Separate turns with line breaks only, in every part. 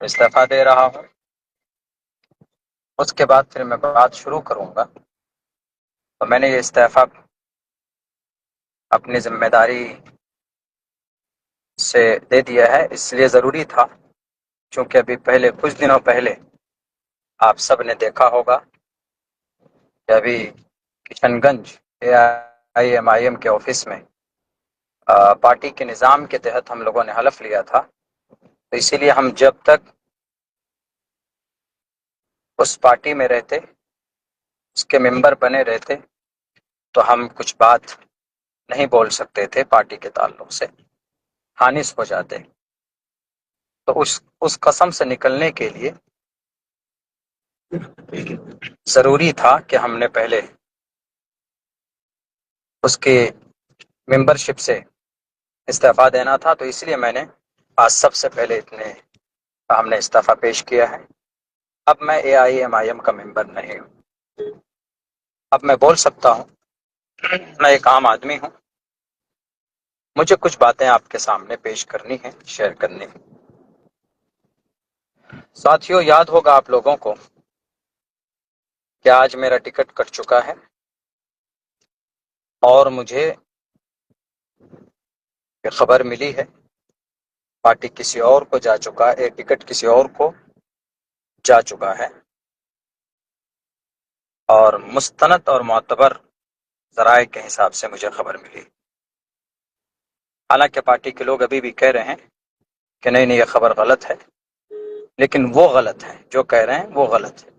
استعفیٰ دے رہا ہوں۔ اس کے بعد پھر میں بات شروع کروں گا۔ تو میں نے یہ استعفیٰ اپنی ذمہ داری سے دے دیا ہے، اس لیے ضروری تھا چونکہ ابھی پہلے کچھ دنوں پہلے آپ سب نے دیکھا ہوگا کہ ابھی کشن گنج AIMIM کے آفس میں پارٹی کے نظام کے تحت ہم لوگوں نے حلف لیا تھا، تو اسی لیے ہم جب تک اس پارٹی میں رہتے، اس کے ممبر بنے رہتے، تو ہم کچھ بات نہیں بول سکتے تھے پارٹی کے تعلق سے، خانص ہو جاتے۔ تو اس قسم سے نکلنے کے لیے ضروری تھا کہ ہم نے پہلے اس کے ممبرشپ سے استعفیٰ دینا تھا، تو اس لیے میں نے آج سب سے پہلے ہم نے استعفیٰ پیش کیا ہے۔ اب میں AIMIM کا ممبر نہیں ہوں۔ اب میں بول سکتا ہوں، میں ایک عام آدمی ہوں، مجھے کچھ باتیں آپ کے سامنے پیش کرنی ہیں، شیئر کرنی ہیں۔ ساتھیوں، یاد ہوگا آپ لوگوں کو کہ آج میرا ٹکٹ کٹ چکا ہے اور مجھے یہ خبر ملی ہے پارٹی کسی اور کو جا چکا ہے، ٹکٹ کسی اور کو جا چکا ہے، اور مستند اور معتبر ذرائع کے حساب سے مجھے خبر ملی۔ حالانکہ پارٹی کے لوگ ابھی بھی کہہ رہے ہیں کہ نہیں یہ خبر غلط ہے، لیکن وہ غلط ہے، جو کہہ رہے ہیں وہ غلط ہے۔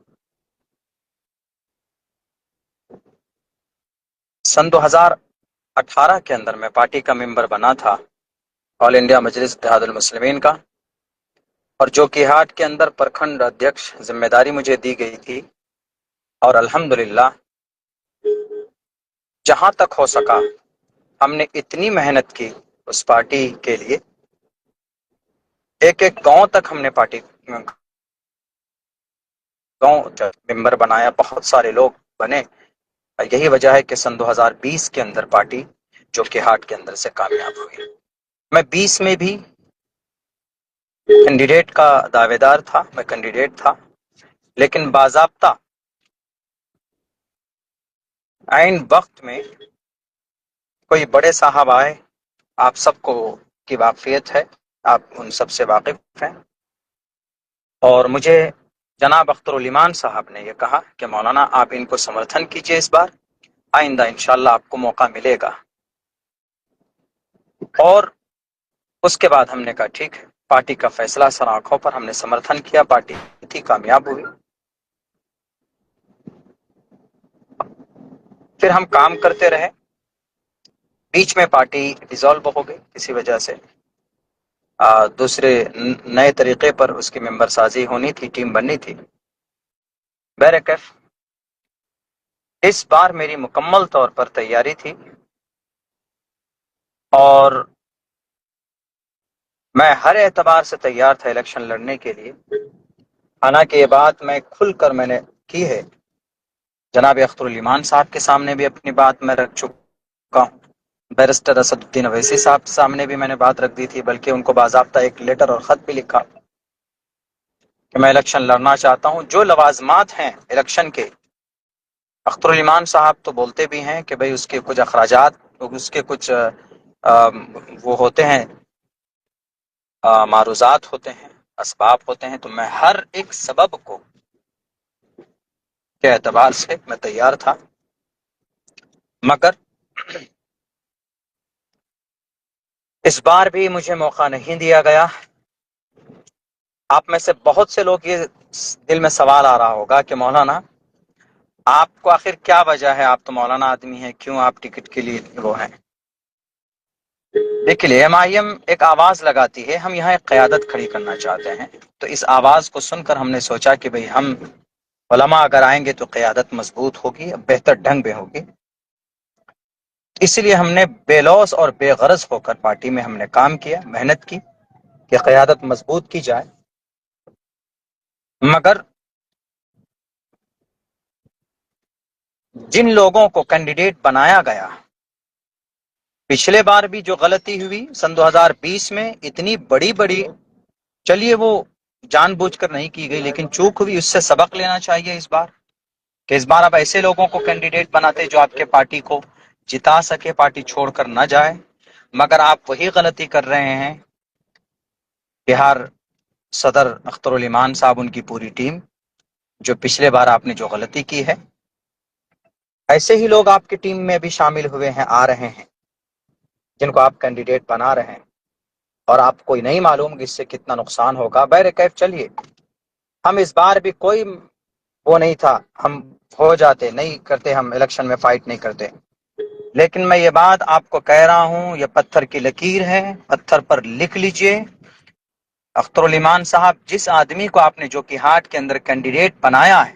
سن 2018 کے اندر میں پارٹی کا ممبر بنا تھا، آل انڈیا مجلس اتحاد المسلمین کا، اور جو کہ ہاٹ کے اندر پرکھنڈ ادھیکش ذمہ داری مجھے دی گئی تھی، اور الحمدللہ جہاں تک ہو سکا ہم نے اتنی محنت کی اس پارٹی کے لیے، ایک ایک گاؤں تک ہم نے پارٹی گاؤں ممبر بنایا، بہت سارے لوگ بنے۔ یہی وجہ ہے کہ سن 2020 کے اندر پارٹی جو کہ ہاٹ کے اندر سے کامیاب ہوئی۔ میں 20 میں بھی کینڈیڈیٹ کا دعوے دار تھا، میں کینڈیڈیٹ تھا، لیکن باضابطہ عین وقت میں کوئی بڑے صاحب آئے، آپ سب کو کی واقفیت ہے، آپ ان سب سے واقف ہیں، اور مجھے جناب اختر الایمان صاحب نے یہ کہا کہ مولانا آپ ان کو سمرتھن کیجئے، اس بار آئندہ انشاءاللہ آپ کو موقع ملے گا۔ اور اس کے بعد ہم نے کہا ٹھیک ہے، پارٹی کا فیصلہ سر آنکھوں پر، ہم نے سمرتھن کیا، پارٹی تھی کامیاب ہوئی۔ پھر ہم کام کرتے رہے، بیچ میں پارٹی ڈیزالو ہو گئی کسی وجہ سے، دوسرے نئے طریقے پر اس کی ممبر سازی ہونی تھی، ٹیم بننی تھی۔ بہرکیف اس بار میری مکمل طور پر تیاری تھی، اور میں ہر اعتبار سے تیار تھا الیکشن لڑنے کے لیے۔ حالانکہ یہ بات میں نے کی ہے، جناب اختر الایمان صاحب کے سامنے بھی اپنی بات میں رکھ چکا ہوں، بیرسٹر اسد الدین اویسی صاحب کے سامنے بھی میں نے بات رکھ دی تھی، بلکہ ان کو باضابطہ ایک لیٹر اور خط بھی لکھا کہ میں الیکشن لڑنا چاہتا ہوں۔ جو لوازمات ہیں الیکشن کے، اختر الایمان صاحب تو بولتے بھی ہیں کہ بھئی اس کے کچھ اخراجات، اس کے کچھ وہ ہوتے ہیں، معروضات ہوتے ہیں، اسباب ہوتے ہیں، تو میں ہر ایک سبب کو کے اعتبار سے میں تیار تھا، مگر اس بار بھی مجھے موقع نہیں دیا گیا۔ آپ میں سے بہت سے لوگ یہ دل میں سوال آ رہا ہوگا کہ مولانا آپ کو آخر کیا وجہ ہے، آپ تو مولانا آدمی ہیں، کیوں آپ ٹکٹ کے لیے وہ ہیں؟ دیکھیے MIM ایک آواز لگاتی ہے، ہم یہاں ایک قیادت کھڑی کرنا چاہتے ہیں، تو اس آواز کو سن کر ہم نے سوچا کہ بھئی ہم علماء اگر آئیں گے تو قیادت مضبوط ہوگی، بہتر ڈھنگ میں ہوگی۔ اس لیے ہم نے بے لوث اور بے غرض ہو کر پارٹی میں ہم نے کام کیا، محنت کی کہ قیادت مضبوط کی جائے۔ مگر جن لوگوں کو کینڈیڈیٹ بنایا گیا، پچھلے بار بھی جو غلطی ہوئی سن 2020 میں، اتنی بڑی چلیے وہ جان بوجھ کر نہیں کی گئی، لیکن چوک ہوئی، اس سے سبق لینا چاہیے اس بار، کہ اس بار آپ ایسے لوگوں کو کینڈیڈیٹ بناتے جو آپ کے پارٹی کو جتا سکے، پارٹی چھوڑ کر نہ جائے، مگر آپ وہی غلطی کر رہے ہیں بہار صدر اختر الایمان صاحب، ان کی پوری ٹیم، جو پچھلے بار آپ نے جو غلطی کی ہے، ایسے ہی لوگ آپ کی ٹیم میں بھی شامل ہوئے ہیں، آ رہے ہیں، جن کو آپ کینڈیڈیٹ بنا رہے ہیں، اور آپ کو نہیں معلوم کہ اس سے کتنا نقصان ہوگا۔ بہر کیف چلیے، ہم اس بار بھی کوئی وہ نہیں تھا، ہم ہو جاتے، نہیں کرتے، ہم الیکشن میں فائٹ نہیں کرتے، لیکن میں یہ بات آپ کو کہہ رہا ہوں، یہ پتھر کی لکیر ہے، پتھر پر لکھ لیجئے، اختر الایمان صاحب، جس آدمی کو آپ نے جو کہ ہاٹ کے اندر کینڈیڈیٹ بنایا ہے،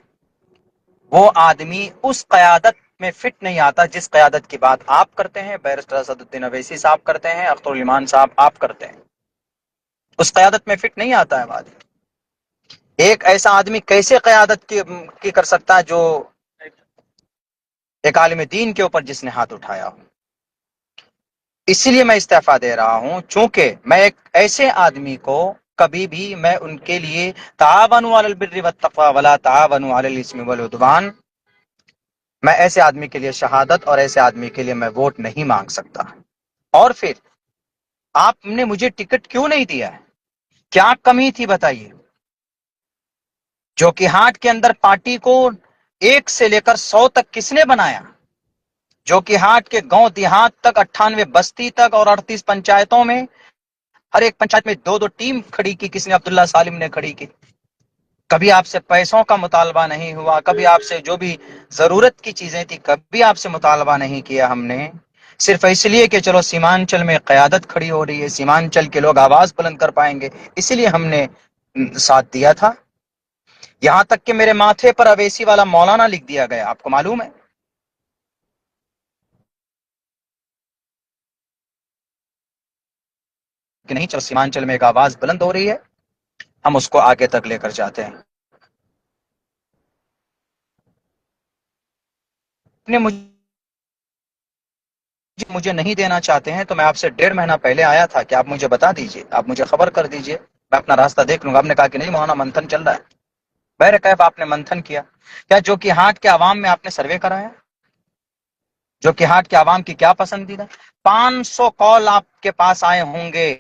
وہ آدمی اس قیادت میں فٹ نہیں آتا جس قیادت کی بات آپ کرتے ہیں، بیرسٹر اسد الدین اویسی صاحب کرتے ہیں، اختر الایمان صاحب آپ کرتے ہیں، اس قیادت میں فٹ نہیں آتا ہے وہ آدمی۔ ایک ایسا آدمی کیسے قیادت کی کر سکتا ہے جو ایک عالم دین کے اوپر جس نے ہاتھ اٹھایا ہو؟ اسی لیے میں استعفیٰ دے رہا ہوں، چونکہ میں ایک ایسے آدمی کو کبھی بھی میں ان کے لیے تعاونوا علی البر والتقوی ولا تعاونوا علی الاثم والعدوان، میں ایسے آدمی کے لیے شہادت اور ایسے آدمی کے لیے میں ووٹ نہیں مانگ سکتا۔ اور پھر آپ نے مجھے ٹکٹ کیوں نہیں دیا ہے؟ کیا کمی تھی بتائیے؟ جو کہ ہاٹ کے اندر پارٹی کو 1 سے لے کر 100 تک کس نے بنایا؟ جو کہ ہاٹ کے گاؤں دیہات تک، 98 بستی تک اور 38 پنچایتوں میں، ہر ایک پنچایت میں 2 2 ٹیم کھڑی کی کس نے؟ عبداللہ سالم نے کھڑی کی۔ کبھی آپ سے پیسوں کا مطالبہ نہیں ہوا، کبھی آپ سے جو بھی ضرورت کی چیزیں تھی کبھی آپ سے مطالبہ نہیں کیا ہم نے، صرف اس لیے کہ چلو سیمانچل میں قیادت کھڑی ہو رہی ہے، سیمانچل کے لوگ آواز بلند کر پائیں گے، اسی لیے ہم نے ساتھ دیا تھا۔ یہاں تک کہ میرے ماتھے پر اویسی والا مولانا لکھ دیا گیا، آپ کو معلوم ہے کہ نہیں؟ چلو سیمانچل میں ایک آواز بلند ہو رہی ہے، ہم اس کو آگے تک لے کر جاتے ہیں۔ نے مجھے نہیں دینا چاہتے ہیں تو میں آپ سے 1.5 مہینہ پہلے آیا تھا کہ آپ مجھے بتا دیجئے، آپ مجھے خبر کر دیجئے، میں اپنا راستہ دیکھ لوں گا۔ آپ نے کہا کہ نہیں مولانا، منتھن چل رہا ہے۔ بہر کیف آپ نے منتھن کیا، کیا جو کہ ہاٹ کے عوام میں آپ نے سروے کرایا؟ جو کہ ہاٹ کے عوام کی کیا پسندیدہ؟ 500 کال آپ کے پاس آئے ہوں گے،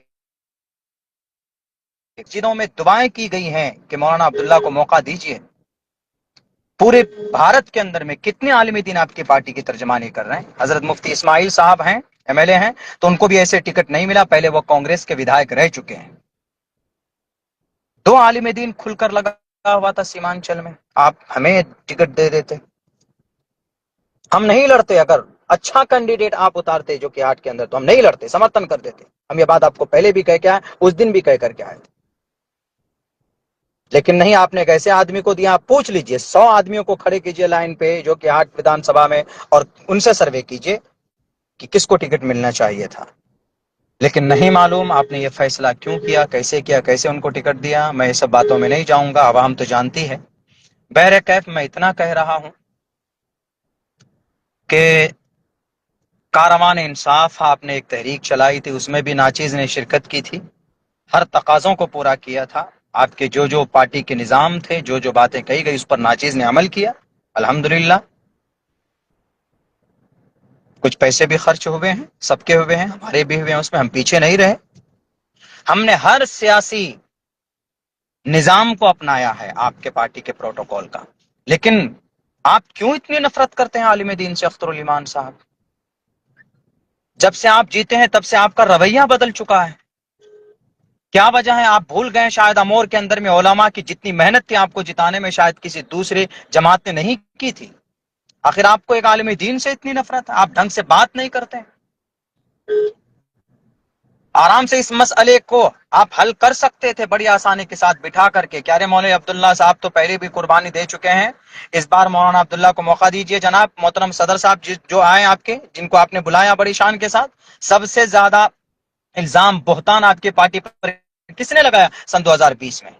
جنہوں میں دعائیں کی گئی ہیں کہ مولانا عبداللہ کو موقع دیجئے۔ پورے بھارت کے اندر میں کتنے عالم دین آپ کی پارٹی کی ترجمانی کر رہے ہیں؟ حضرت مفتی اسماعیل صاحب ہیں، MLA ہیں، تو ان کو بھی ایسے ٹکٹ نہیں ملا، پہلے وہ کانگریس کے ودھائک رہ چکے ہیں۔ 2 عالم دین کھل کر لگا ہوا تھا سیمانچل میں، آپ ہمیں ٹکٹ دے دیتے، ہم نہیں لڑتے۔ اگر اچھا کینڈیڈیٹ آپ اتارتے جو کہ ہاٹ کے اندر تو ہم نہیں لڑتے، سمرتھن کر دیتے۔ ہم یہ بات آپ کو پہلے بھی کہہ کے آئے، اس دن بھی کہہ کر کے آئے تھے، لیکن نہیں، آپ نے ایک ایسے آدمی کو دیا۔ آپ پوچھ لیجئے، 100 آدمیوں کو کھڑے کیجئے لائن پہ جو کہ ہاٹ ودھان سبھا میں، اور ان سے سروے کیجئے کہ کس کو ٹکٹ ملنا چاہیے تھا۔ لیکن نہیں معلوم آپ نے یہ فیصلہ کیوں کیا، کیسے ان کو ٹکٹ دیا، میں یہ سب باتوں میں نہیں جاؤں گا، عوام تو جانتی ہے۔ بہرکیف میں اتنا کہہ رہا ہوں کہ کاروان انصاف آپ نے ایک تحریک چلائی تھی، اس میں بھی ناچیز نے شرکت کی تھی، ہر تقاضوں کو پورا کیا تھا، آپ کے جو پارٹی کے نظام تھے، جو باتیں کہی گئی اس پر ناچیز نے عمل کیا، الحمدللہ۔ کچھ پیسے بھی خرچ ہوئے ہیں، سب کے ہوئے ہیں، ہمارے بھی ہوئے ہیں، اس میں ہم پیچھے نہیں رہے۔ ہم نے ہر سیاسی نظام کو اپنایا ہے آپ کے پارٹی کے پروٹوکول کا، لیکن آپ کیوں اتنی نفرت کرتے ہیں عالم دین سے اختر الایمان صاحب؟ جب سے آپ جیتے ہیں تب سے آپ کا رویہ بدل چکا ہے، کیا وجہ ہے؟ آپ بھول گئے شاید امور کے اندر میں علماء کی جتنی محنت تھی آپ کو جتانے میں شاید کسی دوسرے جماعت نے نہیں کی تھی۔ آخر آپ کو ایک عالم دین سے اتنی نفرت ہے، آپ ڈھنگ سے بات نہیں کرتے ہیں۔ آرام سے اس مسئلے کو آپ حل کر سکتے تھے بڑی آسانی کے ساتھ بٹھا کر کے، کیا رے مولانا عبداللہ صاحب تو پہلے بھی قربانی دے چکے ہیں، اس بار مولانا عبداللہ کو موقع دیجئے۔ جناب محترم صدر صاحب جو آئے آپ کے، جن کو آپ نے بلایا بڑی شان کے ساتھ، سب سے زیادہ الزام بہتان آپ کی پارٹی پر کس نے لگایا سن 2020 میں؟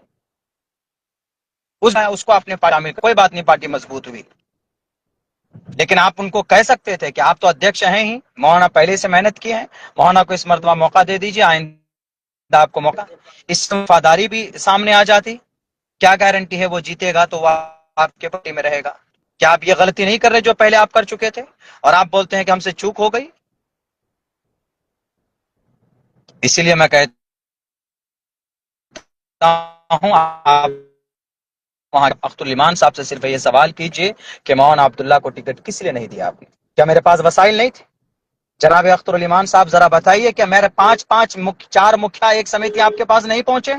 اس کو آپ نے پارٹی، کوئی بات نہیں، پارٹی مضبوط ہوئی، لیکن آپ ان کو کہہ سکتے تھے کہ آپ تو ادھیکش ہیں ہی، مولانا پہلے سے محنت کی ہے، مولانا کو اس مرتبہ موقع دے دیجیے، آئندہ آپ کو موقع، اس سے وفاداری بھی سامنے آ جاتی. کیا گارنٹی ہے وہ جیتے گا تو وہ آپ کے پارٹی میں رہے گا؟ کیا آپ یہ غلطی نہیں کر رہے جو پہلے آپ کر چکے تھے اور آپ بولتے ہیں کہ ہم سے چوک ہو گئی؟ اسی لیے میں کہتا ہوں آپ وہاں اختر الایمان صاحب سے صرف یہ سوال کیجئے کہ مولانا عبداللہ کو ٹکٹ کس لیے نہیں دیا آپ نے؟ کیا میرے پاس وسائل نہیں تھے؟ جناب اختر الایمان صاحب ذرا بتائیے کہ میرے چار مکھیا ایک سمیتی آپ کے پاس نہیں پہنچے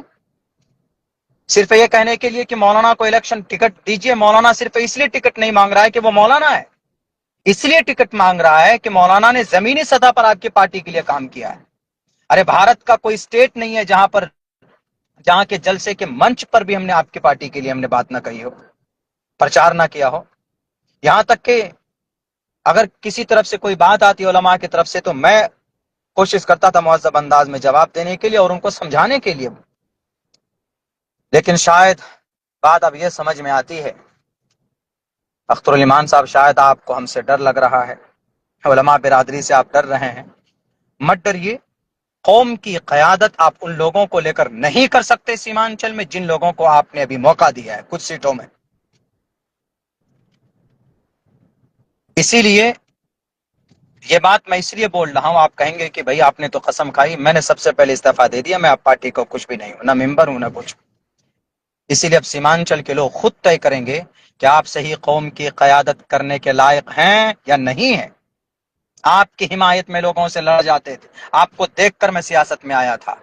صرف یہ کہنے کے لیے کہ مولانا کو الیکشن ٹکٹ دیجئے؟ مولانا صرف اس لیے ٹکٹ نہیں مانگ رہا ہے کہ وہ مولانا ہے، اس لیے ٹکٹ مانگ رہا ہے کہ مولانا نے زمینی سطح پر آپ کی پارٹی کے لیے کام کیا ہے. ارے بھارت کا کوئی اسٹیٹ نہیں ہے جہاں کے جلسے کے منچ پر بھی ہم نے آپ کی پارٹی کے لیے ہم نے بات نہ کہی ہو، پرچار نہ کیا ہو. یہاں تک کہ اگر کسی طرف سے کوئی بات آتی علماء کی طرف سے تو میں کوشش کرتا تھا مہذب انداز میں جواب دینے کے لیے اور ان کو سمجھانے کے لیے. لیکن شاید بات اب یہ سمجھ میں آتی ہے، اختر الایمان صاحب شاید آپ کو ہم سے ڈر لگ رہا ہے، علماء برادری سے آپ ڈر رہے ہیں. مت ڈریے، قوم کی قیادت آپ ان لوگوں کو لے کر نہیں کر سکتے سیمانچل میں جن لوگوں کو آپ نے ابھی موقع دیا ہے کچھ سیٹوں میں. اسی لیے یہ بات میں اس لیے بول رہا ہوں، آپ کہیں گے کہ بھئی آپ نے تو قسم کھائی. میں نے سب سے پہلے استعفیٰ دے دیا، میں آپ پارٹی کو کچھ بھی نہیں ہوں، نہ ممبر ہوں نہ کچھ. اسی لیے اب سیمانچل کے لوگ خود طے کریں گے کہ آپ صحیح قوم کی قیادت کرنے کے لائق ہیں یا نہیں ہیں. آپ کی حمایت میں لوگوں سے لڑ جاتے تھے، آپ کو دیکھ کر میں سیاست میں آیا تھا.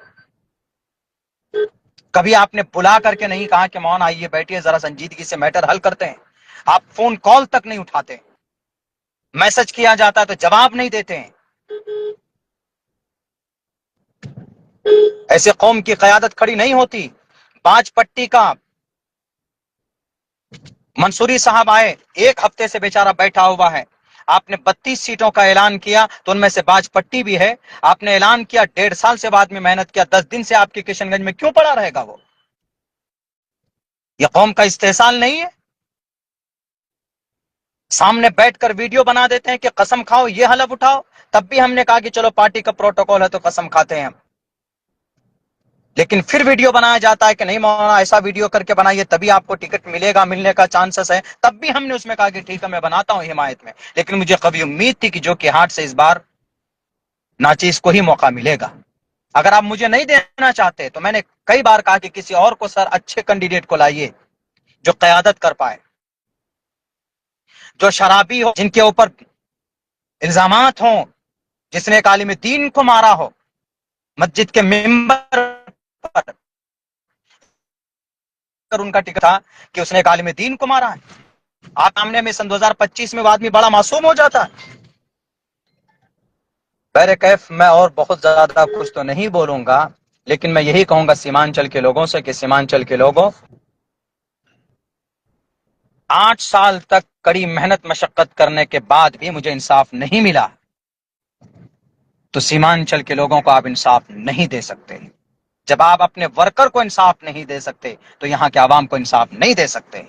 کبھی آپ نے بلا کر کے نہیں کہا کہ مولانا آئیے بیٹھیے ذرا سنجیدگی سے میٹر حل کرتے ہیں. آپ فون کال تک نہیں اٹھاتے، میسج کیا جاتا تو جواب نہیں دیتے ہیں. ایسے قوم کی قیادت کھڑی نہیں ہوتی. پانچ پٹی کا منصوری صاحب آئے، ایک ہفتے سے بیچارہ بیٹھا ہوا ہے. آپ نے 32 سیٹوں کا اعلان کیا تو ان میں سے باج پٹی بھی ہے. آپ نے اعلان کیا، 1.5 سال سے بعد میں محنت کیا، 10 دن سے آپ کے کشن گنج میں کیوں پڑا رہے گا وہ؟ یہ قوم کا استحصال نہیں ہے؟ سامنے بیٹھ کر ویڈیو بنا دیتے ہیں کہ قسم کھاؤ یہ حلف اٹھاؤ. تب بھی ہم نے کہا کہ چلو پارٹی کا پروٹوکول ہے تو قسم کھاتے ہیں ہم. لیکن پھر ویڈیو بنایا جاتا ہے کہ نہیں مولانا ایسا ویڈیو کر کے بنائیے تبھی آپ کو ٹکٹ ملے گا، ملنے کا چانسز ہے. تب بھی ہم نے اس میں کہا کہ ٹھیک ہے میں بناتا ہوں حمایت میں. لیکن مجھے کبھی امید تھی کہ جو کہ ہارٹ سے اس بار ناچیز کو ہی موقع ملے گا. اگر آپ مجھے نہیں دینا چاہتے تو میں نے کئی بار کہا کہ کسی اور کو سر اچھے کینڈیڈیٹ کو لائیے جو قیادت کر پائے، جو شرابی ہو، جن کے اوپر الزامات ہوں، جس نے ایک عالم دین کو مارا ہو مسجد کے ممبر پر. ان کا ٹکٹ تھا کہ اس نے ایک عالم دین کو مارا ہے. آپ سامنے میں سن 2025 میں وہ آدمی بڑا معصوم ہو جاتا ہے. بہر کیف میں اور بہت زیادہ کچھ تو نہیں بولوں گا، لیکن میں یہی کہوں گا سیمانچل کے لوگوں سے کہ سیمانچل کے لوگوں، 8 سال تک کڑی محنت مشقت کرنے کے بعد بھی مجھے انصاف نہیں ملا تو سیمانچل کے لوگوں کو آپ انصاف نہیں دے سکتے. جب آپ اپنے ورکر کو انصاف نہیں دے سکتے تو یہاں کے عوام کو انصاف نہیں دے سکتے.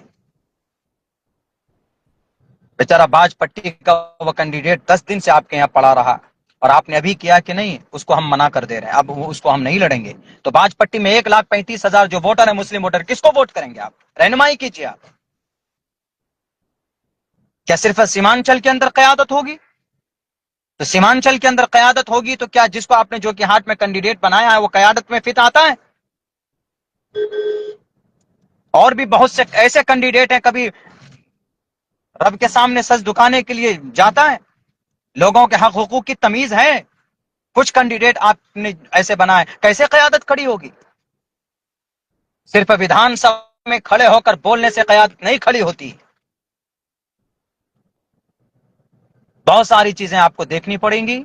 بیچارہ باج پٹی کا وہ کینڈیڈیٹ 10 دن سے آپ کے یہاں پڑا رہا اور آپ نے ابھی کیا کہ نہیں اس کو ہم منع کر دے رہے ہیں، اب اس کو ہم نہیں لڑیں گے. تو باج پٹی میں 1,35,000 جو ووٹر ہے مسلم ووٹر، کس کو ووٹ کریں گے آپ؟ رہنمائی کیجیے. آپ کیا صرف سیمانچل کے اندر قیادت ہوگی؟ تو سیمانچل کے اندر قیادت ہوگی تو کیا جس کو آپ نے جو کہ ہاتھ میں کینڈیڈیٹ بنایا ہے وہ قیادت میں فٹ آتا ہے؟ اور بھی بہت سے ایسے کینڈیڈیٹ ہیں، کبھی رب کے سامنے سچ دکھانے کے لیے جاتا ہے. لوگوں کے حق حقوق کی تمیز ہے. کچھ کینڈیڈیٹ آپ نے ایسے بنائے، کیسے قیادت کھڑی ہوگی؟ صرف ویدھان سبھا میں کھڑے ہو کر بولنے سے قیادت نہیں کھڑی ہوتی. بہت ساری چیزیں آپ کو دیکھنی پڑیں گی.